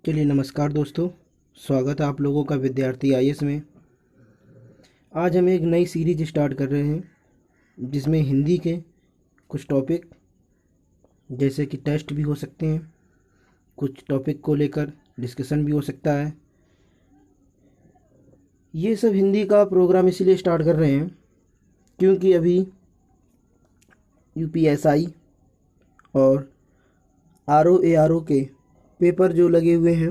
चलिए नमस्कार दोस्तों, स्वागत है आप लोगों का विद्यार्थी आईएएस में। आज हम एक नई सीरीज स्टार्ट कर रहे हैं जिसमें हिंदी के कुछ टॉपिक जैसे कि टेस्ट भी हो सकते हैं, कुछ टॉपिक को लेकर डिस्कशन भी हो सकता है। ये सब हिंदी का प्रोग्राम इसीलिए स्टार्ट कर रहे हैं क्योंकि अभी यूपीएसआई और आरओ के पेपर जो लगे हुए हैं,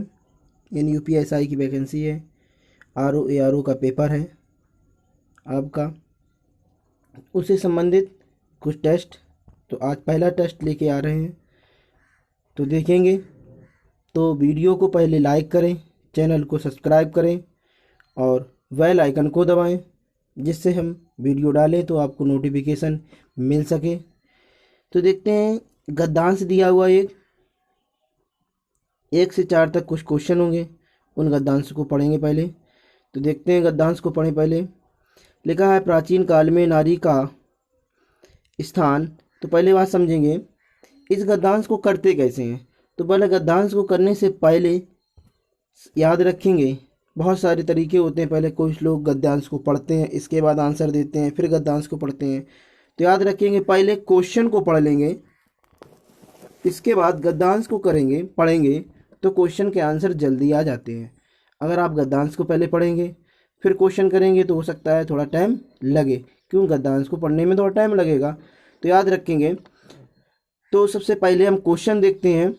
यानी यूपीएसआई की वैकेंसी है, आरओ का पेपर है आपका, उससे संबंधित कुछ टेस्ट। तो आज पहला टेस्ट लेके आ रहे हैं, तो देखेंगे। तो वीडियो को पहले लाइक करें, चैनल को सब्सक्राइब करें और बेल आइकन को दबाएं, जिससे हम वीडियो डालें तो आपको नोटिफिकेशन मिल सके। तो देखते हैं, गद्यांश दिया हुआ एक से 4 तक कुछ क्वेश्चन होंगे, उन गद्यांश को पढ़ेंगे पहले। तो देखते हैं, गद्यांश को पढ़ें पहले। लिखा है प्राचीन काल में नारी का स्थान। तो पहले बात समझेंगे इस गद्यांश को करते कैसे हैं। तो पहले गद्यांश को करने से पहले याद रखेंगे बहुत सारे तरीके होते हैं। पहले कुछ लोग गद्यांश को पढ़ते हैं, इसके बाद आंसर देते हैं, फिर गद्यांश को पढ़ते हैं। तो याद रखेंगे पहले क्वेश्चन को पढ़ लेंगे, इसके बाद गद्यांश को पढ़ेंगे तो क्वेश्चन के आंसर जल्दी आ जाते हैं। अगर आप गद्यांश को पहले पढ़ेंगे फिर क्वेश्चन करेंगे तो हो सकता है थोड़ा टाइम लगे, क्यों गद्यांश को पढ़ने में थोड़ा टाइम लगेगा। तो याद रखेंगे। तो सबसे पहले हम क्वेश्चन देखते हैं।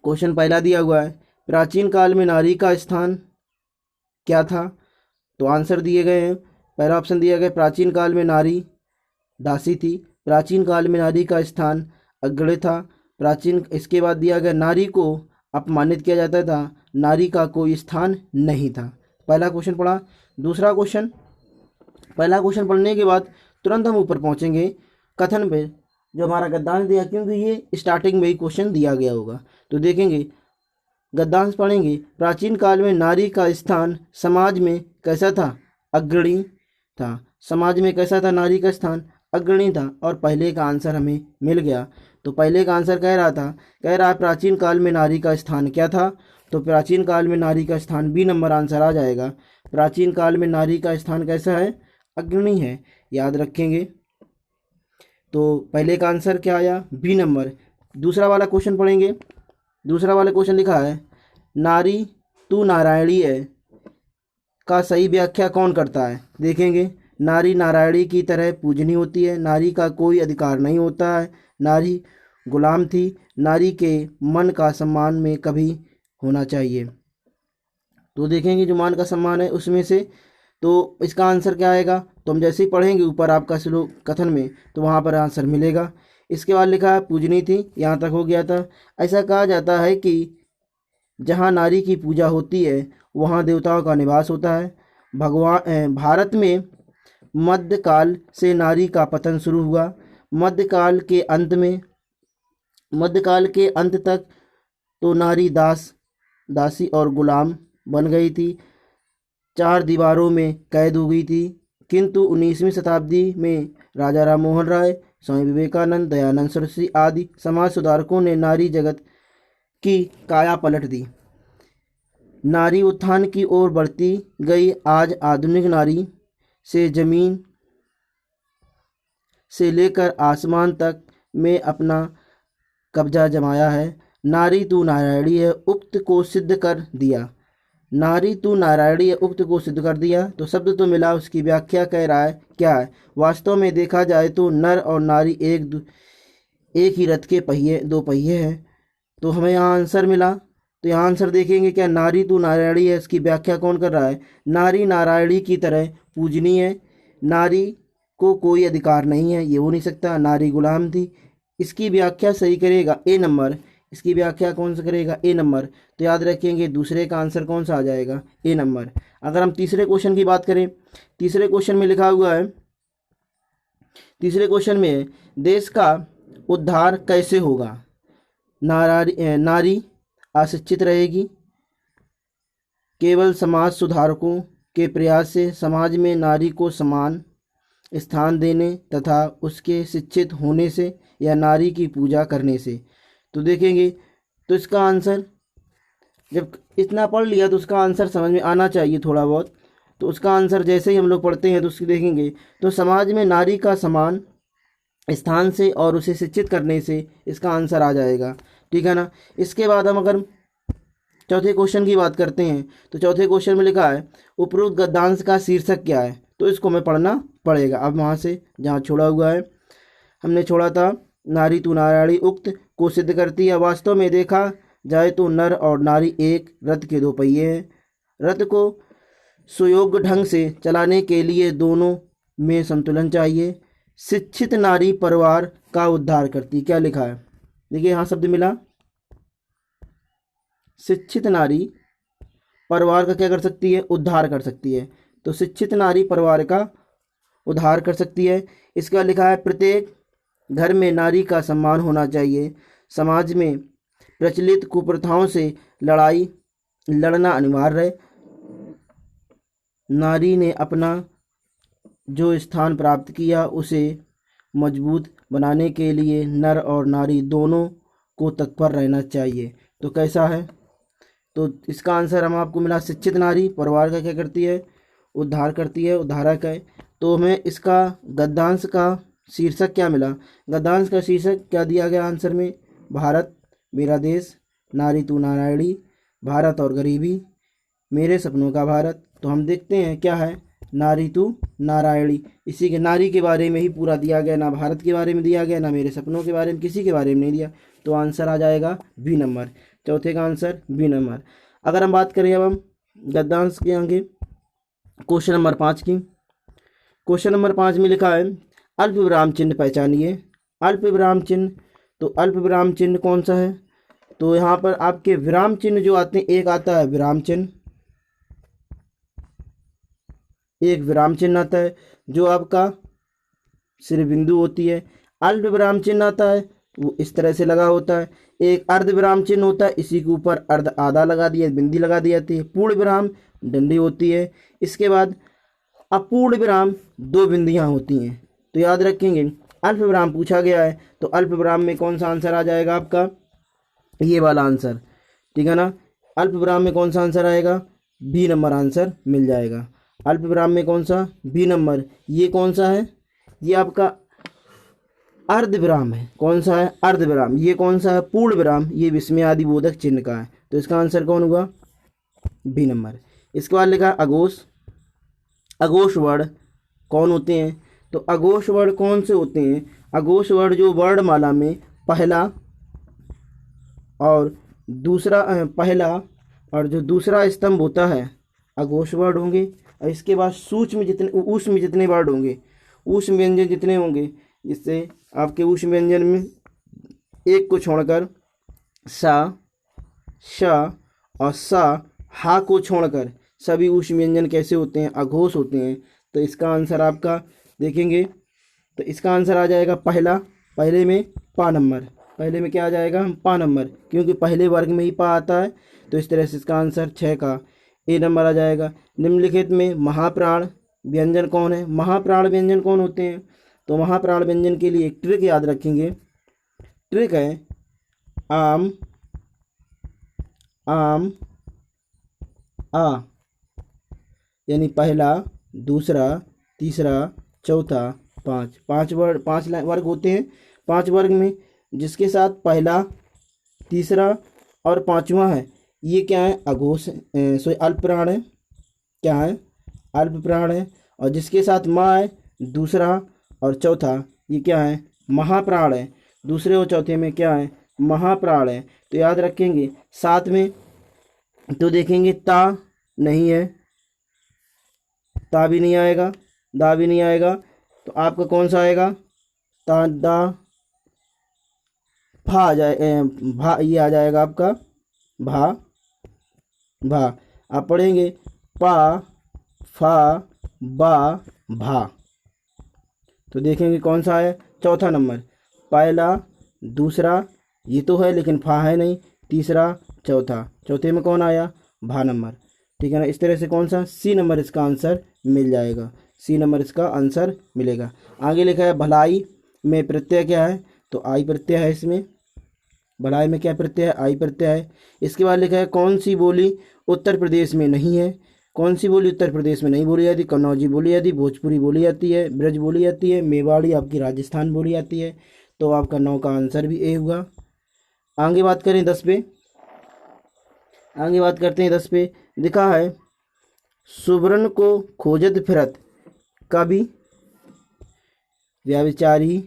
क्वेश्चन पहला दिया हुआ है, प्राचीन काल में नारी का स्थान क्या था। तो आंसर दिए गए हैं। पहला ऑप्शन दिया गया, प्राचीन काल में नारी दासी थी। प्राचीन काल में नारी का स्थान अग्रणी था। इसके बाद दिया गया, नारी को अपमानित किया जाता था, नारी का कोई स्थान नहीं था। पहला क्वेश्चन पढ़ा। दूसरा क्वेश्चन, पहला क्वेश्चन पढ़ने के बाद तुरंत हम ऊपर पहुंचेंगे कथन पे, जो हमारा गद्यांश दिया, क्योंकि ये स्टार्टिंग में ही क्वेश्चन दिया गया होगा। तो देखेंगे, गद्यांश पढ़ेंगे। प्राचीन काल में नारी का स्थान समाज में कैसा था, अग्रणी था। समाज में कैसा था, नारी का स्थान अग्रणी था। और पहले का आंसर हमें मिल गया। तो पहले का आंसर कह रहा है प्राचीन काल में नारी का स्थान क्या था। तो प्राचीन काल में नारी का स्थान बी नंबर आंसर आ जाएगा। प्राचीन काल में नारी का स्थान कैसा है, अग्रणी है, याद रखेंगे। तो पहले का आंसर क्या आया, बी नंबर। दूसरा वाला क्वेश्चन पढ़ेंगे। दूसरा वाला क्वेश्चन लिखा है, नारी तू नारायणी है का सही व्याख्या कौन करता है। देखेंगे, नारी नारायणी की तरह पूजनीय होती है, नारी का कोई अधिकार नहीं होता है, नारी गुलाम थी, नारी के मन का सम्मान में कभी होना चाहिए। तो देखेंगे जो मान का सम्मान है उसमें से, तो इसका आंसर क्या आएगा। तो हम जैसे ही पढ़ेंगे ऊपर आपका श्लोक कथन में, तो वहाँ पर आंसर मिलेगा। इसके बाद लिखा है पूजनीय थी, यहाँ तक हो गया था। ऐसा कहा जाता है कि जहाँ नारी की पूजा होती है वहाँ देवताओं का निवास होता है। भारत में मध्यकाल से नारी का पतन शुरू हुआ। मध्यकाल के अंत तक तो नारी दासी और गुलाम बन गई थी, 4 दीवारों में कैद हो गई थी। किंतु 19वीं शताब्दी में राजा राम मोहन राय, स्वामी विवेकानंद, दयानंद सरस्वती आदि समाज सुधारकों ने नारी जगत की काया पलट दी। नारी उत्थान की ओर बढ़ती गई। आज आधुनिक नारी से जमीन से लेकर आसमान तक में अपना कब्जा जमाया है। नारी तू नारायणी है उक्त को सिद्ध कर दिया। नारी तू नारायणी है उक्त को सिद्ध कर दिया। तो शब्द तो मिला, उसकी व्याख्या कह रहा है क्या है। वास्तव में देखा जाए तो नर और नारी एक ही रथ के दो पहिए हैं। तो हमें यहाँ आंसर मिला। तो यहाँ आंसर देखेंगे, क्या नारी तू नारायणी है, इसकी व्याख्या कौन कर रहा है। नारी नारायणी की तरह पूजनीय है, नारी को कोई अधिकार नहीं है, ये हो नहीं सकता। नारी गुलाम थी, इसकी व्याख्या सही करेगा ए नंबर। इसकी व्याख्या कौन सा करेगा, ए नंबर। तो याद रखेंगे दूसरे का आंसर कौन सा आ जाएगा, ए नंबर। अगर हम तीसरे क्वेश्चन की बात करें, तीसरे क्वेश्चन में लिखा हुआ है, तीसरे क्वेश्चन में देश का उद्धार कैसे होगा। नारी अशिक्षित रहेगी, केवल समाज सुधारकों के प्रयास से समाज में नारी को समान स्थान देने तथा उसके शिक्षित होने से या नारी की पूजा करने से। तो देखेंगे, तो इसका आंसर जब इतना पढ़ लिया तो उसका आंसर समझ में आना चाहिए थोड़ा बहुत। तो उसका आंसर जैसे ही हम लोग पढ़ते हैं तो उसकी देखेंगे, तो समाज में नारी का समान स्थान से और उसे शिक्षित करने से इसका आंसर आ जाएगा, ठीक है ना। इसके बाद हम अगर चौथे क्वेश्चन की बात करते हैं, तो चौथे क्वेश्चन में लिखा है उपरोक्त गद्यांश का शीर्षक क्या है, तो इसको हमें पढ़ना पड़ेगा। अब वहाँ से जहाँ छोड़ा हुआ है, हमने छोड़ा था नारी तू नारायणी उक्त को सिद्ध करती है। वास्तव में देखा जाए तो नर और नारी एक रथ के दो पहिए हैं। रथ को सुयोग्य ढंग से चलाने के लिए दोनों में संतुलन चाहिए। शिक्षित नारी परिवार का उद्धार करती, क्या लिखा है, देखिए यहाँ शब्द मिला, शिक्षित नारी परिवार का क्या कर सकती है, उद्धार कर सकती है। तो शिक्षित नारी परिवार का उद्धार कर सकती है। इसका लिखा है प्रत्येक घर में नारी का सम्मान होना चाहिए। समाज में प्रचलित कुप्रथाओं से लड़ना अनिवार्य है। नारी ने अपना जो स्थान प्राप्त किया उसे मजबूत बनाने के लिए नर और नारी दोनों को तत्पर रहना चाहिए। तो कैसा है, तो इसका आंसर हम आपको मिला शिक्षित नारी परिवार का क्या करती है, उद्धार करती है, उद्धारक है। तो हमें इसका गद्यांश का शीर्षक क्या मिला, गद्यांश का शीर्षक क्या दिया गया आंसर में, भारत मेरा देश, नारी तू नारायणी, भारत और गरीबी, मेरे सपनों का भारत। तो हम देखते हैं क्या है, नारी तू नारायणी, इसी के नारी के बारे में ही पूरा दिया गया, ना भारत के बारे में दिया गया, ना मेरे सपनों के बारे में, किसी के बारे में नहीं दिया। तो आंसर आ जाएगा बी नंबर, चौथे का आंसर बी नंबर। अगर हम बात करें अब हम गद्यांश के आगे क्वेश्चन नंबर 5 की, क्वेश्चन नंबर 5 में लिखा है अल्प विराम चिन्ह पहचानिए। अल्प विराम चिन्ह, तो अल्प विराम चिन्ह कौन सा है, तो यहाँ पर आपके विराम चिन्ह जो आते हैं, एक आता है विराम चिन्ह, एक विराम चिन्ह आता है जो आपका सिर बिंदु होती है। अल्प विराम चिन्ह आता है वो इस तरह से लगा होता है। एक अर्ध विराम चिन्ह होता है, इसी के ऊपर अर्ध आधा लगा दिया, बिंदी लगा दी जाती है। पूर्ण विराम डंडी होती है। इसके बाद अपूर्ण विराम दो बिंदियां होती हैं। तो याद रखेंगे अल्प विराम पूछा गया है, तो अल्प विराम में कौन सा आंसर आ जाएगा आपका, ये वाला आंसर, ठीक है ना। अल्प विराम में कौन सा आंसर आएगा, बी नंबर आंसर मिल जाएगा। अल्प विराम में कौन सा, बी नंबर। ये कौन सा है, ये आपका अर्ध विराम है। कौन सा है, अर्ध विराम। ये कौन सा है, पूर्ण विराम, ये विस्मयादि बोधक चिन्ह का है। तो इसका आंसर कौन हुआ, बी नंबर। इसके बाद लिखा अघोष। अघोष वर्ण कौन होते हैं, तो अघोष वर्ण कौन से होते हैं, अघोष वर्ण जो वर्णमाला में पहला और दूसरा स्तंभ होता है, अघोष वर्ण होंगे। और इसके बाद सूक्ष्म ऊष्म जितने वर्ण होंगे, ऊष्म व्यंजन जितने होंगे, जिससे आपके ऊष्म व्यंजन में एक को छोड़कर सा, श और सा, हा को छोड़कर सभी ऊष्म व्यंजन कैसे होते हैं, अघोष होते हैं। तो इसका आंसर आपका देखेंगे, तो इसका आंसर आ जाएगा पहला, पहले में पा नंबर, पहले में क्या आ जाएगा, पा नंबर, क्योंकि पहले वर्ग में ही पा आता है। तो इस तरह से इसका आंसर 6 का ए नंबर आ जाएगा। निम्नलिखित में महाप्राण व्यंजन कौन है, महाप्राण व्यंजन कौन होते हैं, तो महाप्राण व्यंजन के लिए एक ट्रिक याद रखेंगे। ट्रिक है आम, आम, आ, यानी पहला, दूसरा, तीसरा, चौथा, पाँच वर्ग होते हैं। 5 वर्ग में जिसके साथ पहला, तीसरा और पांचवा है, ये क्या है, अघोष अल्प प्राण है, क्या है, अल्प प्राण है। और जिसके साथ माँ है, दूसरा और चौथा, ये क्या है, महाप्राण है। दूसरे और चौथे में क्या है, महाप्राण है। तो याद रखेंगे। साथ में तो देखेंगे ता नहीं है, ता भी नहीं आएगा, दा भी नहीं आएगा। तो आपका कौन सा आएगा, ता, दा, भा आ जाए, भा, ये आ जाएगा आपका भा, भा। आप पढ़ेंगे पा, फा, बा, भा। तो देखेंगे कौन सा है, चौथा नंबर, पहला, दूसरा, ये तो है लेकिन फा है नहीं, तीसरा, चौथा, चौथे में कौन आया, भा नंबर, ठीक है ना। इस तरह से कौन सा, सी नंबर इसका आंसर मिल जाएगा, सी नंबर इसका आंसर मिलेगा। आगे लिखा है भलाई में प्रत्यय क्या है, तो आई प्रत्यय है इसमें। बलाय में क्या प्रत्यय है, आई प्रत्यय है। इसके बाद लिखा है कौन सी बोली उत्तर प्रदेश में नहीं है। कौन सी बोली उत्तर प्रदेश में नहीं बोली जाती, कन्नौजी बोली जाती, भोजपुरी बोली जाती है, ब्रज बोली जाती है, मेवाड़ी आपकी राजस्थान बोली जाती है। तो आपका 9 का आंसर भी ए हुआ। आगे बात करें 10 पे, आगे बात करते हैं 10 पे। लिखा है सुवर्ण को खोजत फिरत कवि व्याभिचारी,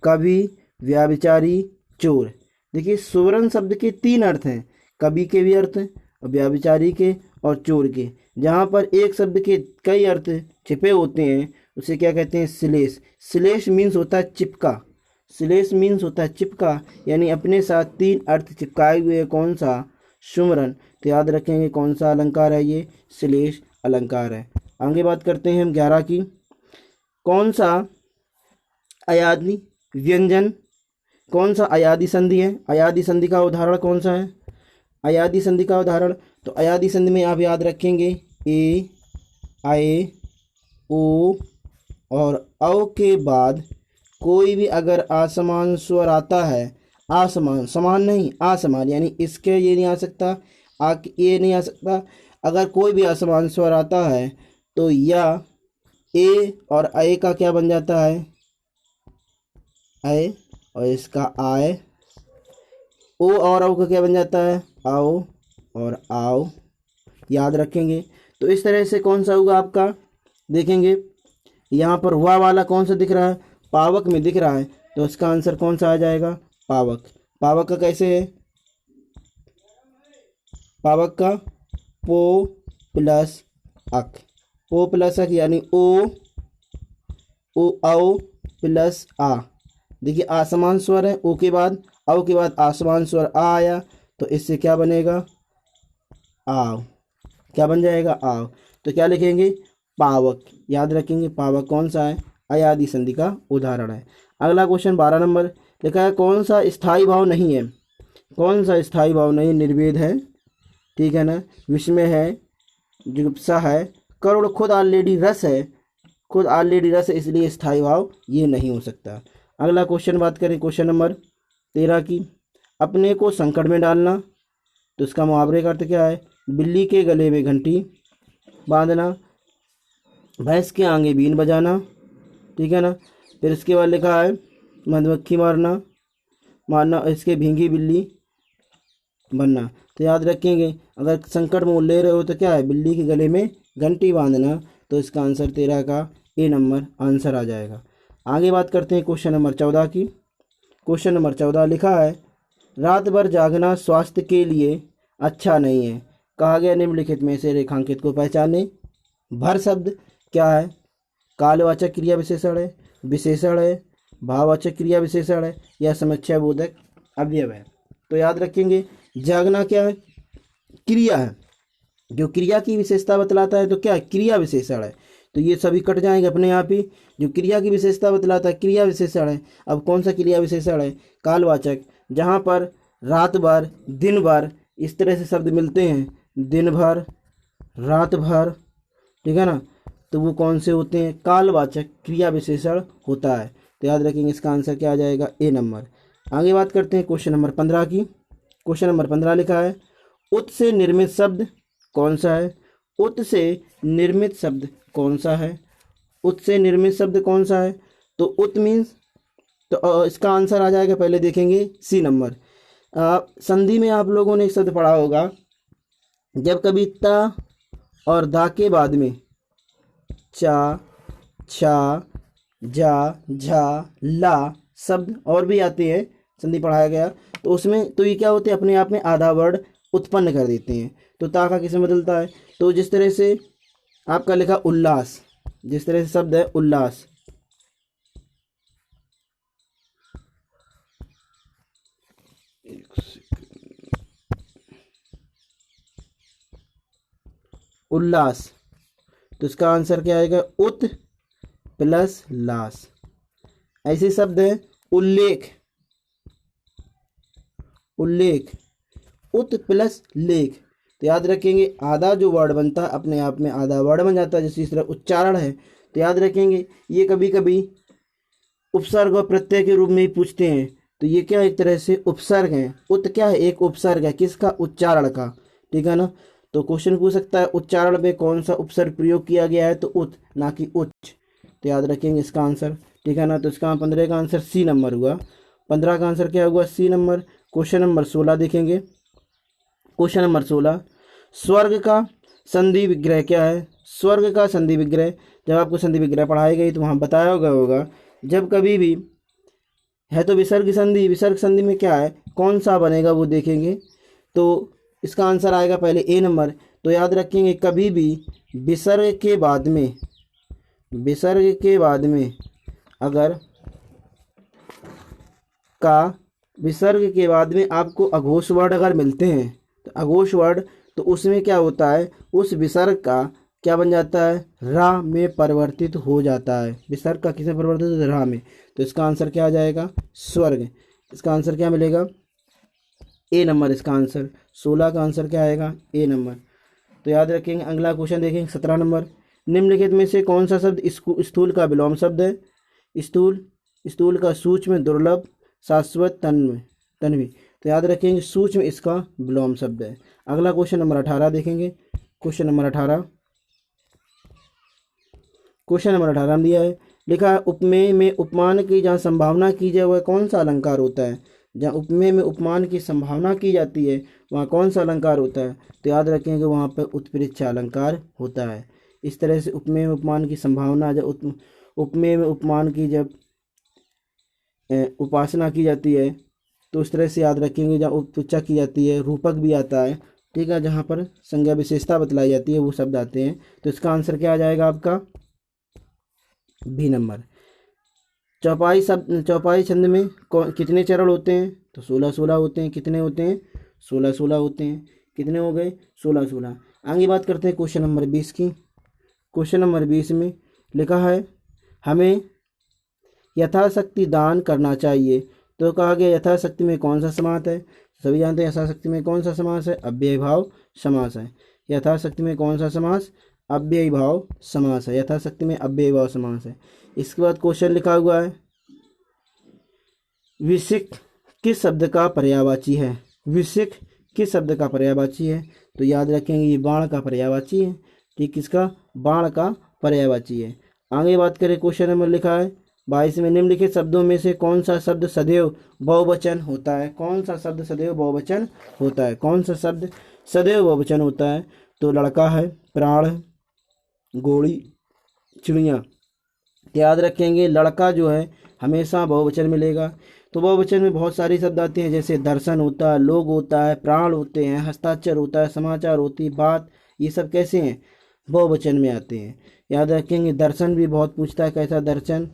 कवि व्याभिचारी चोर। देखिए सुवर्ण शब्द के 3 अर्थ हैं, कवि के भी अर्थ और व्याभिचारी के और चोर के। जहाँ पर एक शब्द के कई अर्थ छिपे होते हैं उसे क्या कहते हैं, श्लेष। श्लेष मीन्स होता है चिपका, श्लेष मीन्स होता है चिपका, यानी अपने साथ 3 अर्थ चिपकाए हुए कौन सा, सुमरन। तो याद रखेंगे कौन सा अलंकार है, ये श्लेष अलंकार है। आगे बात करते हैं हम 11 की। कौन सा अयादी व्यंजन, कौन सा अयादी संधि है, अयादी संधि का उदाहरण कौन सा है, अयादी संधि का उदाहरण। तो अयादी संधि में आप याद रखेंगे ए, आए, ओ और औ के बाद कोई भी अगर असमान स्वर आता है, असमान, समान नहीं असमान, यानी इसके ये नहीं आ सकता, ये नहीं आ सकता। अगर कोई भी असमान स्वर आता है तो या ए और आए का क्या बन जाता है, आए, और इसका आए। ओ और औ का क्या बन जाता है, आओ और आओ। याद रखेंगे। तो इस तरह से कौन सा होगा आपका, देखेंगे यहाँ पर वाह वाला कौन सा दिख रहा है, पावक में दिख रहा है, तो इसका आंसर कौन सा आ जाएगा, पावक। पावक का कैसे है, पावक का पो प्लस अक, पो प्लस अक यानी ओ, औ प्लस आ। देखिए आसमान स्वर है, ओ के बाद औ के बाद आसमान स्वर आ आया, तो इससे क्या बनेगा, आओ। क्या बन जाएगा, आओ। तो क्या लिखेंगे, पावक। याद रखेंगे पावक कौन सा है, अयादी संधि का उदाहरण है। अगला क्वेश्चन 12 नंबर। लिखा है कौन सा स्थायी भाव नहीं है, कौन सा स्थायी भाव नहीं, निर्वेद है, ठीक है ना, विस्मय है, जुगुप्सा है, करुण खुद ऑलरेडी रस है, खुद ऑलरेडी रस है, इसलिए स्थायी भाव ये नहीं हो सकता। अगला क्वेश्चन बात करें क्वेश्चन नंबर 13 की। अपने को संकट में डालना, तो इसका मुहावरे का अर्थ क्या है, बिल्ली के गले में घंटी बांधना, भैंस के आगे बीन बजाना, ठीक है ना। फिर इसके बाद लिखा है मधुमक्खी मारना, मारना, इसके भींगी बिल्ली बनना। तो याद रखेंगे अगर संकट मोल ले रहे हो तो क्या है, बिल्ली के गले में घंटी बांधना, तो इसका आंसर 13 का ए नंबर आंसर आ जाएगा। आगे बात करते हैं क्वेश्चन नंबर 14 की। क्वेश्चन नंबर 14 लिखा है रात भर जागना स्वास्थ्य के लिए अच्छा नहीं है, कहा गया निम्नलिखित में से रेखांकित को पहचाने। भर शब्द क्या है, कालवाचक क्रिया विशेषण है, भाववाचक क्रिया विशेषण है, या समुच्चय बोधक अवयव है। तो याद रखेंगे जागना क्या है, क्रिया है, जो क्रिया की विशेषता बतलाता है तो क्या है, क्रिया विशेषण है। तो ये सभी कट जाएंगे अपने आप ही, जो क्रिया की विशेषता बतलाता है क्रिया विशेषण है। अब कौन सा क्रिया विशेषण है, कालवाचक, जहाँ पर रात भर, दिन भर इस तरह से शब्द मिलते हैं, दिन भर, रात भर, ठीक है ना, तो वो कौन से होते हैं, कालवाचक क्रिया विशेषण होता है। तो याद रखेंगे इसका आंसर क्या आ जाएगा, ए नंबर। आगे बात करते हैं क्वेश्चन नंबर 15 की। क्वेश्चन नंबर 15 लिखा है उत से निर्मित शब्द कौन सा है, उत से निर्मित शब्द कौन सा है, उत से निर्मित शब्द कौन सा है। तो उत मीन्स, तो इसका आंसर आ जाएगा, पहले देखेंगे सी नंबर। संधि में आप लोगों ने एक शब्द पढ़ा होगा, जब कभी ता और दा के बाद में चा, छा, जा, झा, ला शब्द और भी आते हैं, संधि पढ़ाया गया, तो उसमें तो ये क्या होते हैं, अपने आप में आधा वर्ड उत्पन्न कर देते हैं। तो ता का किसमें बदलता है, तो जिस तरह से आपका लिखा उल्लास, जिस तरह से शब्द है उल्लास, उल्लास, तो इसका आंसर क्या आएगा, उत प्लस लास। ऐसे शब्द है उल्लेख, उल्लेख, उत प्लस लेख। तो याद रखेंगे आधा जो वर्ड बनता है अपने आप में आधा वर्ड बन जाता है, जिस तरह उच्चारण है। तो याद रखेंगे ये कभी कभी उपसर्ग और प्रत्यय के रूप में ही पूछते हैं, तो ये क्या एक तरह से उपसर्ग है। उत क्या है, एक उपसर्ग है, किसका, उच्चारण का, ठीक है ना। तो क्वेश्चन पूछ सकता है उच्चारण में कौन सा उपसर्ग प्रयोग किया गया है, तो उत, ना कि उच्च। तो याद रखेंगे इसका आंसर, ठीक है ना। तो इसका 15 का आंसर सी नंबर हुआ। 15 का आंसर क्या हुआ, सी नंबर। क्वेश्चन नंबर 16 देखेंगे। क्वेश्चन नंबर 16, स्वर्ग का संधि विग्रह क्या है। स्वर्ग का संधि विग्रह, जब आपको संधि विग्रह पढ़ाई गई तो वहाँ बताया गया होगा, जब कभी भी है तो विसर्ग संधि, विसर्ग संधि में क्या है, कौन सा बनेगा वो देखेंगे। तो इसका आंसर आएगा पहले ए नंबर। तो याद रखेंगे कभी भी विसर्ग के बाद में, विसर्ग के बाद में अगर का विसर्ग के बाद में आपको अघोष वर्ड अगर मिलते हैं, तो अघोष वर्ड, तो उसमें क्या होता है, उस विसर्ग का क्या बन जाता है, रा में परिवर्तित हो जाता है। विसर्ग का किसमें परिवर्तित होता है, रा में। तो इसका आंसर क्या आ जाएगा, स्वर्ग। इसका आंसर क्या मिलेगा, ए नंबर इसका आंसर। 16 का आंसर क्या आएगा, ए नंबर। तो याद रखेंगे। अगला क्वेश्चन देखेंगे 17 नंबर, निम्नलिखित में से कौन सा शब्द स्थूल का विलोम शब्द है। स्थूल, स्थूल का सूक्ष्म, दुर्लभ, शाश्वत, तन्वी। तो याद रखेंगे सूक्ष्म इसका विलोम शब्द है। अगला क्वेश्चन नंबर 18 देखेंगे। क्वेश्चन नंबर 18, क्वेश्चन नंबर 18 में दिया है, लिखा है उपमेय में उपमान की जहाँ संभावना की जाए वह कौन सा अलंकार होता है। जहाँ उपमेय में उपमान की संभावना की जाती है वहाँ कौन सा अलंकार होता है। तो याद रखेंगे वहाँ पर उत्प्रेक्षा अलंकार होता है। इस तरह से उपमेय में उपमान की संभावना, जब उपमेय में उपमान की जब उपासना की जाती है तो उस तरह से याद रखेंगे। जहाँ उत्प्रेक्षा की जाती है, रूपक भी आता है, ठीक है, जहाँ पर संज्ञा विशेषता बतलाई जाती है वो शब्द आते हैं। तो इसका आंसर क्या आ जाएगा आपका, बी नंबर। चौपाई शब्द, चौपाई छंद में कितने चरण होते हैं, तो 16-16 होते हैं। कितने होते हैं, 16-16 होते हैं। कितने हो गए, 16-16। आगे बात करते हैं क्वेश्चन नंबर 20 की। क्वेश्चन नंबर 20 में लिखा है हमें यथाशक्ति दान करना चाहिए। तो कहा गया यथाशक्ति में कौन सा समास है, सभी जानते हैं यथाशक्ति में कौन सा समास है, अव्ययीभाव समास है। यथाशक्ति में कौन सा समास, अव्ययीभाव समास है। यथाशक्ति में अव्ययीभाव समास है। इसके बाद क्वेश्चन लिखा हुआ है विशिक किस शब्द का पर्यायवाची है। विशिक किस शब्द का पर्यायवाची है। तो याद रखेंगे ये बाण का पर्यायवाची है, ठीक, किसका, बाण का पर्यायवाची है। आगे बात करें, क्वेश्चन नंबर लिखा है 22 में, निम्नलिखित शब्दों में से कौन सा शब्द सदैव बहुवचन होता है। कौन सा शब्द सदैव बहुवचन होता है, कौन सा शब्द सदैव बहुवचन होता है। तो लड़का है, प्राण है, गोली, चिड़िया। याद रखेंगे लड़का जो है हमेशा बहुवचन मिलेगा। तो बहुवचन में बहुत सारे शब्द आते हैं, जैसे दर्शन होता है, लोग होता है, प्राण होते हैं, हस्ताक्षर होता है, समाचार होती, बात, ये सब कैसे हैं, बहुवचन में आते हैं। याद रखेंगे दर्शन भी बहुत पूछता है, कैसा दर्शन,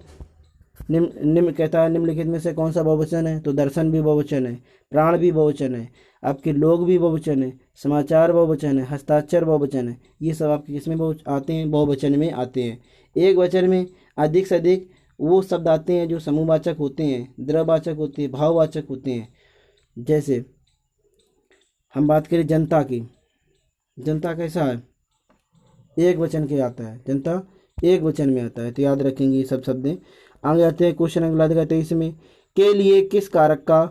निम्न कहता है निम्नलिखित में से कौन सा बहुवचन है। तो दर्शन भी बहुवचन है, प्राण भी बहुवचन है, आपके लोग भी बहुवचन है, समाचार बहुवचन है, हस्ताक्षर बहुवचन है। ये सब आपके किसमें आते हैं, बहुवचन में आते हैं। एक वचन में अधिक से अधिक वो शब्द आते हैं जो समूहवाचक होते हैं, द्रववाचक होते हैं, भाववाचक होते हैं। जैसे हम बात करें जनता की, जनता कैसा है, एक वचन के आता है, जनता एक वचन में आता है। तो याद रखेंगे ये सब शब्द। आगे आते हैं क्वेश्चन अगला 23 में, के लिए किस कारक का,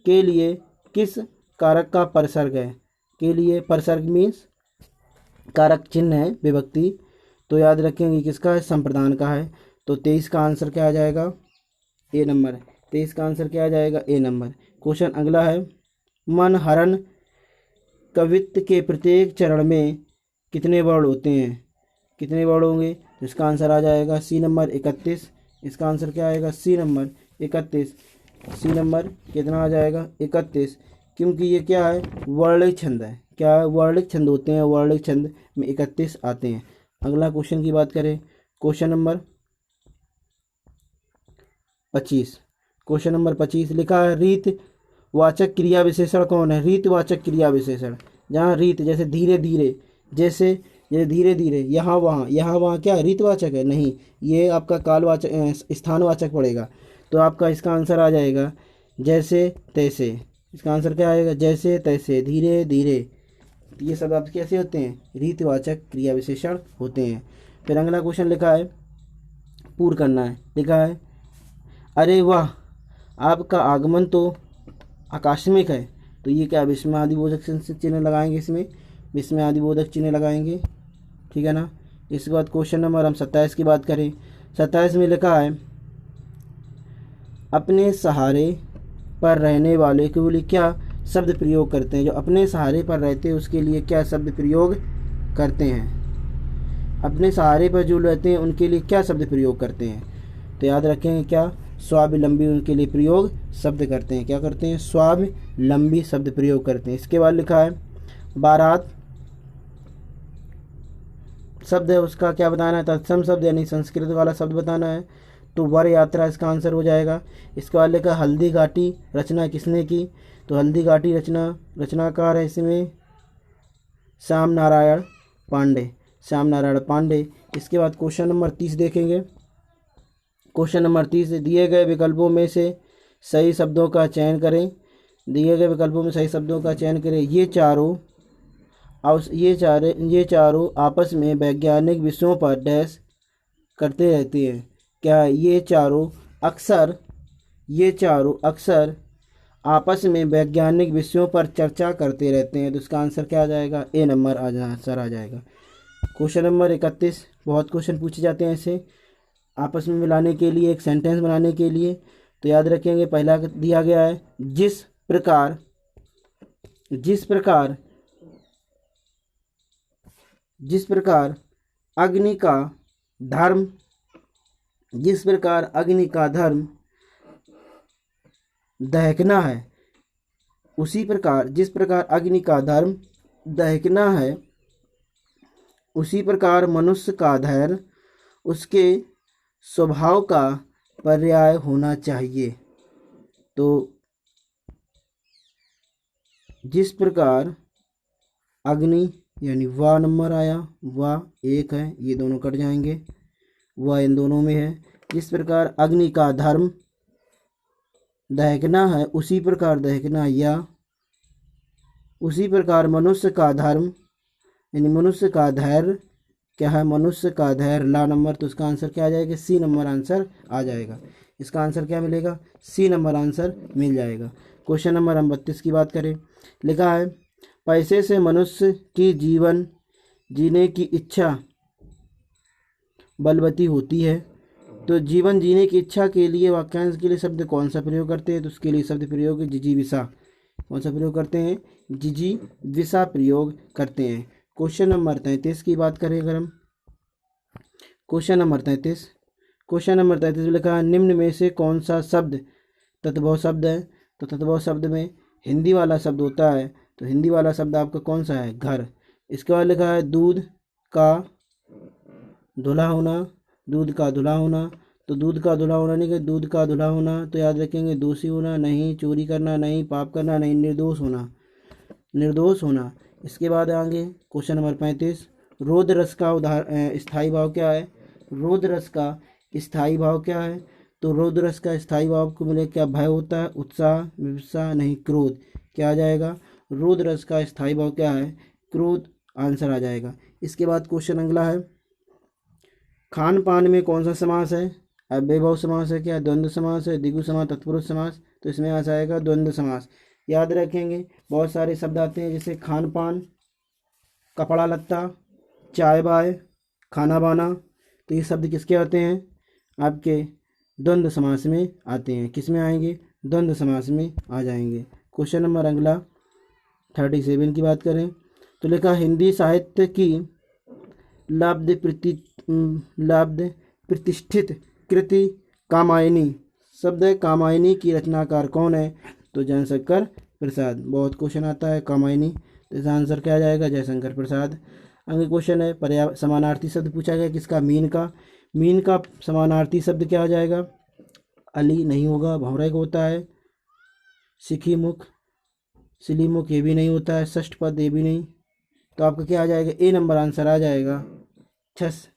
के लिए किस कारक का परसर्ग है। के लिए परसर्ग मीन्स कारक चिन्ह है, विभक्ति। तो याद रखेंगे किसका है, संप्रदान का है। तो 23 का आंसर क्या आ जाएगा, ए नंबर। 23 का आंसर क्या आ जाएगा, ए नंबर। क्वेश्चन अगला है, मन हरण कवित्व के प्रत्येक चरण में कितने वर्ण होते हैं, कितने वर्ण होंगे। तो इसका आंसर आ जाएगा सी नंबर 31। इसका आंसर क्या आएगा, सी नंबर 31। सी नंबर कितना आ जाएगा, 31, क्योंकि ये क्या है, वर्णिक छंद है। क्या है, वर्णिक छंद होते हैं, वर्णिक छंद में 31 आते हैं। अगला क्वेश्चन की बात करें, क्वेश्चन नंबर 25। क्वेश्चन नंबर 25 लिखा है रीत वाचक क्रिया विशेषण कौन है। रीतवाचक क्रिया विशेषण, जहाँ रीत जैसे धीरे धीरे, जैसे ये धीरे धीरे, यहाँ वहाँ क्या रीतवाचक है, नहीं, ये आपका कालवाचक स्थानवाचक पड़ेगा। तो आपका इसका आंसर आ जाएगा जैसे तैसे। इसका आंसर क्या आएगा, जैसे तैसे, धीरे धीरे। ये सब आप कैसे होते हैं, रीतवाचक क्रिया विशेषण होते हैं। फिर अगला क्वेश्चन लिखा है, पूर्ण करना है। लिखा है अरे वाह आपका आगमन तो आकस्मिक है, तो ये क्या विस्मयादिबोधक चिन्ह लगाएंगे, इसमें विस्मयादिबोधक चिन्ह लगाएंगे, ठीक है ना। इसके बाद क्वेश्चन नंबर हम 27 की बात करें। 27 में लिखा है अपने सहारे पर रहने वाले के लिए क्या शब्द प्रयोग करते हैं। जो अपने सहारे पर रहते हैं उसके लिए क्या शब्द प्रयोग करते हैं, अपने सहारे पर जो रहते हैं उनके लिए क्या शब्द प्रयोग करते हैं। तो याद रखेंगे क्या, स्वावलंबी उनके लिए प्रयोग शब्द करते हैं। क्या करते हैं, स्वावलंबी शब्द प्रयोग करते हैं। इसके बाद लिखा है बारात शब्द है, उसका क्या बताना है, तत्सम शब्द यानी संस्कृत वाला शब्द बताना है। तो वर यात्रा इसका आंसर हो जाएगा। इसके बाद लिखा हल्दी घाटी रचना किसने की, तो हल्दी घाटी रचनाकार है इसमें श्याम नारायण पांडे। इसके बाद क्वेश्चन नंबर 30 देखेंगे। क्वेश्चन नंबर 30, दिए गए विकल्पों में से सही शब्दों का चयन करें। ये चारों आपस में वैज्ञानिक विषयों पर डैश करते रहते हैं। क्या ये चारों अक्सर आपस में वैज्ञानिक विषयों पर चर्चा करते रहते हैं। तो इसका आंसर क्या आ जाएगा, ए नंबर आंसर आ जाएगा। क्वेश्चन नंबर 31, बहुत क्वेश्चन पूछे जाते हैं ऐसे आपस में मिलाने के लिए, एक सेंटेंस बनाने के लिए। तो याद रखेंगे, पहला दिया गया है जिस प्रकार अग्नि का धर्म दहकना है, उसी प्रकार जिस प्रकार अग्नि का धर्म दहकना है उसी प्रकार मनुष्य का धैर्य उसके स्वभाव का पर्याय होना चाहिए। तो जिस प्रकार अग्नि यानी वाह नंबर आया, वाह एक है, ये दोनों कट जाएंगे, वाह इन दोनों में है। जिस प्रकार अग्नि का धर्म दहकना है उसी प्रकार दहकना, या उसी प्रकार मनुष्य का धर्म यानी मनुष्य का धैर्य क्या है, मनुष्य का धैर्य ला नंबर। तो इसका आंसर क्या आ जाएगा, सी नंबर आंसर आ जाएगा। इसका आंसर क्या मिलेगा, सी नंबर आंसर मिल जाएगा। क्वेश्चन नंबर हम 32 की बात करें। लिखा है पैसे से मनुष्य की जीवन जीने की इच्छा बलवती होती है। तो जीवन जीने की इच्छा के लिए वाक्यांश के लिए शब्द कौन सा प्रयोग करते हैं, तो उसके लिए शब्द प्रयोग जिजीविषा। कौन सा प्रयोग करते हैं, जिजीविषा प्रयोग करते हैं। क्वेश्चन नंबर 33 की बात करें अगर हम, क्वेश्चन नंबर 33 में लिखा है निम्न में से कौन सा शब्द तत्भव शब्द है। तो तत्भव शब्द में हिंदी वाला शब्द होता है, तो हिंदी वाला शब्द आपका कौन सा है, घर। इसके बाद लिखा है दूध का धुला होना, तो दूध का धुला होना नहीं कि दूध का धुला होना। तो याद रखेंगे दोषी होना नहीं, चोरी करना नहीं, पाप करना नहीं, निर्दोष होना। इसके बाद आगे क्वेश्चन नंबर 35, रोध रस का स्थायी भाव क्या है, तो रोध रस का स्थायी भाव को मिले क्या, भय होता है, उत्साह, विवशा नहीं, क्रोध। क्या आ जाएगा, रोध रस का स्थायी भाव क्या है, क्रोध आंसर आ जाएगा। इसके बाद क्वेश्चन अगला है खान पान में कौन सा समास है, अव्ययभाव समास है क्या, द्वंद्व समास है, द्विगु समास, तत्पुरुष समास। तो इसमें आ जाएगा द्वंद्व समास। याद रखेंगे बहुत सारे शब्द आते हैं जैसे खान पान, कपड़ा लत्ता, चाय बाय, खाना बाना। तो ये शब्द किसके आते हैं, आपके द्वंद्व समास में आते हैं। किस में आएंगे, द्वंद्व समास में आ जाएंगे। क्वेश्चन नंबर अगला 37 की बात करें तो लिखा हिंदी साहित्य की लाब्ध प्रतिष्ठित कृति कामायनी शब्द है। कामायनी की रचनाकार कौन है, तो जयशंकर प्रसाद। बहुत क्वेश्चन आता है कामायनी, तो इसका आंसर क्या आ जाएगा, जयशंकर प्रसाद। आगे क्वेश्चन है समानार्थी शब्द पूछा गया किसका, मीन का समानार्थी शब्द क्या आ जाएगा, अली नहीं होगा, भौरे को होता है, सिलीमुख ये भी नहीं होता है, षष्ठ पद ये भी नहीं। तो आपका क्या आ जाएगा, ए नंबर आंसर आ जाएगा। छस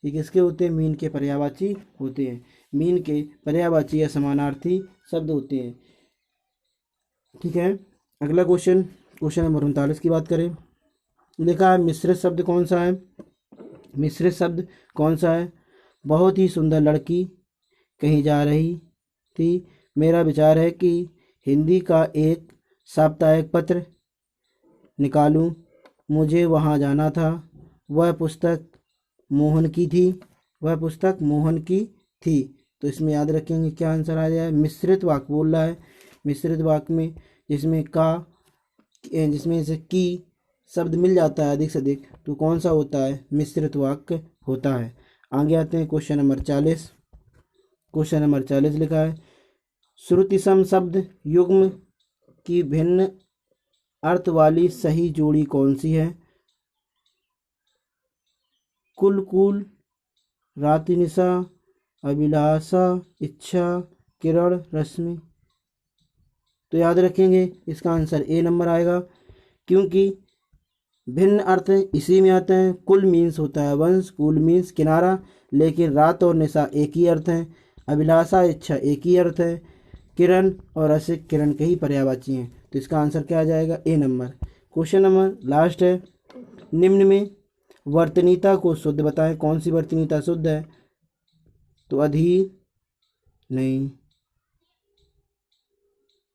ये किसके होते हैं, मीन के पर्यायवाची होते हैं, मीन के पर्यायवाची या समानार्थी शब्द होते हैं। ठीक है, अगला क्वेश्चन नंबर 39 की बात करें। लिखा है मिश्रित शब्द कौन सा है, बहुत ही सुंदर लड़की कहीं जा रही थी, मेरा विचार है कि हिंदी का एक साप्ताहिक पत्र निकालूं। मुझे वहाँ जाना था। वह पुस्तक मोहन की थी। वह पुस्तक मोहन की थी। तो इसमें याद रखेंगे क्या आंसर आ जाए। मिश्रित वाक्य बोल रहा है। मिश्रित वाक्य में जिसमें से की शब्द मिल जाता है अधिक से अधिक, तो कौन सा होता है, मिश्रित वाक्य होता है। आगे आते हैं क्वेश्चन नंबर 40। क्वेश्चन नंबर 40 लिखा है, श्रुति सम शब्द युग्म की भिन्न अर्थ वाली सही जोड़ी कौन सी है। कुल कुल, रातिनिशा, अभिलाषा, इच्छा, किरण, रश्मि। तो याद रखेंगे इसका आंसर ए नंबर आएगा, क्योंकि भिन्न अर्थ इसी में आते हैं। कुल मीन्स होता है वंश, कुल मीन्स किनारा, लेकिन रात और निशा एक ही अर्थ है। अभिलाषा, इच्छा एक ही अर्थ है। किरण और रसिक किरण के ही पर्यायवाची हैं। तो इसका आंसर क्या आ जाएगा, ए नंबर। क्वेश्चन नंबर लास्ट है, निम्न में वर्तनीयता को शुद्ध बताएं। कौन सी वर्तनीयता शुद्ध है, तो अधीर नहीं,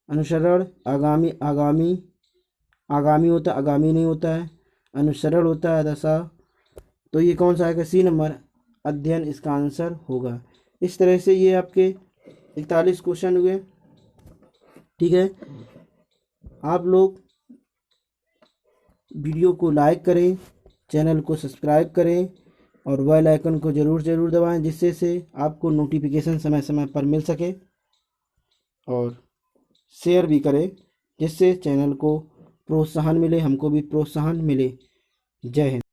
अनुसरण, आगामी, आगामी आगामी होता है, आगामी नहीं होता है। अनुसरण होता है, दशा। तो ये कौन सा आएगा, सी नंबर, अध्ययन इसका आंसर होगा। इस तरह से ये आपके 41 क्वेश्चन हुए। ठीक है, आप लोग वीडियो को लाइक करें, चैनल को सब्सक्राइब करें और बेल आइकन को ज़रूर दबाएं, जिससे से आपको नोटिफिकेशन समय समय पर मिल सके। और शेयर भी करें, जिससे चैनल को प्रोत्साहन मिले, हमको भी प्रोत्साहन मिले। जय हिंद।